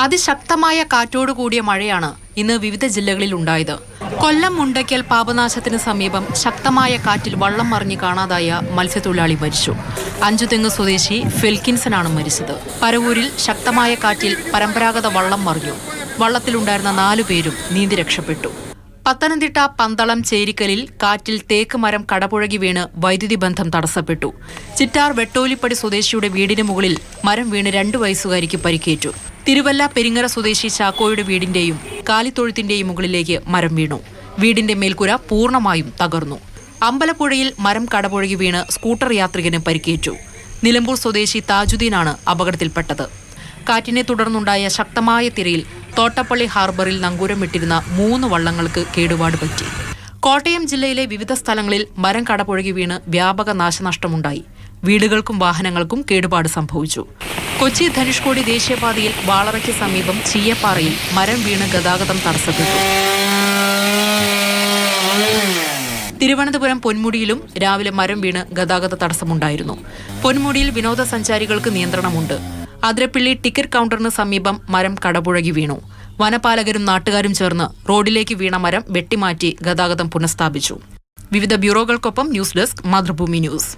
അതിശക്തമായ കാറ്റോടുകൂടിയ മഴയാണ് ഇന്ന് വിവിധ ജില്ലകളിൽ ഉണ്ടായത്. കൊല്ലം മുണ്ടയ്ക്കൽ പാപനാശത്തിന് സമീപം ശക്തമായ കാറ്റിൽ വള്ളം മറിഞ്ഞ് കാണാതായ മത്സ്യത്തൊഴിലാളി മരിച്ചു. അഞ്ചുതെങ്ങ് സ്വദേശി ഫെൽക്കിൻസനാണ് മരിച്ചത്. പരവൂരിൽ ശക്തമായ കാറ്റിൽ പരമ്പരാഗത വള്ളം മറിഞ്ഞു. വള്ളത്തിലുണ്ടായിരുന്ന 4 പേരും നീന്തി രക്ഷപ്പെട്ടു. പത്തനംതിട്ട പന്തളം ചേരിക്കലിൽ കാറ്റിൽ തേക്ക് മരം കടപുഴകി വീണ് വൈദ്യുതി ബന്ധം തടസ്സപ്പെട്ടു. ചിറ്റാർ വെട്ടോലിപ്പടി സ്വദേശിയുടെ വീടിന് മുകളിൽ മരം വീണ് 2 വയസ്സുകാരിക്ക് പരിക്കേറ്റു. തിരുവല്ല പെരിങ്ങര സ്വദേശി ചാക്കോയുടെ വീടിന്റെയും കാലിത്തൊഴുത്തിന്റെയും മുകളിലേക്ക് മരം വീണു. വീടിന്റെ മേൽക്കൂര പൂർണ്ണമായും തകർന്നു. അമ്പലപ്പുഴയിൽ മരം കടപുഴകി വീണ് സ്കൂട്ടർ യാത്രികന് പരിക്കേറ്റു. നിലമ്പൂർ സ്വദേശി താജുദ്ദീനാണ് അപകടത്തിൽപ്പെട്ടത്. കാറ്റിനെ തുടർന്നുണ്ടായ ശക്തമായ തിരയിൽ തോട്ടപ്പള്ളി ഹാർബറിൽ നങ്കൂരമിട്ടിരുന്ന 3 വള്ളങ്ങൾക്ക് കേടുപാട് പറ്റി. കോട്ടയം ജില്ലയിലെ വിവിധ സ്ഥലങ്ങളിൽ മരം കടപുഴകി വീണ് വ്യാപക നാശനഷ്ടമുണ്ടായി. വീടുകൾക്കും വാഹനങ്ങൾക്കും കേടുപാട് സംഭവിച്ചു. കൊച്ചി ധനുഷ്കോടി ദേശീയപാതയിൽ വാളറയ്ക്ക് സമീപം ചീയപ്പാറയിൽ മരം വീണ് ഗതാഗതം തടസ്സപ്പെട്ടു. തിരുവനന്തപുരം പൊന്മുടിയിലും രാവിലെ മരം വീണ് ഗതാഗത തടസ്സമുണ്ടായിരുന്നു. പൊന്മുടിയിൽ വിനോദസഞ്ചാരികൾക്ക് നിയന്ത്രണമുണ്ട്. അതിരപ്പിള്ളി ടിക്കറ്റ് കൗണ്ടറിന് സമീപം മരം കടപുഴകി വീണു. വനപാലകരും നാട്ടുകാരും ചേർന്ന് റോഡിലേക്ക് വീണ മരം വെട്ടിമാറ്റി ഗതാഗതം പുനഃസ്ഥാപിച്ചു. വിവിധ ബ്യൂറോകൾക്കൊപ്പം ന്യൂസ് ഡെസ്ക് മാതൃഭൂമി ന്യൂസ്.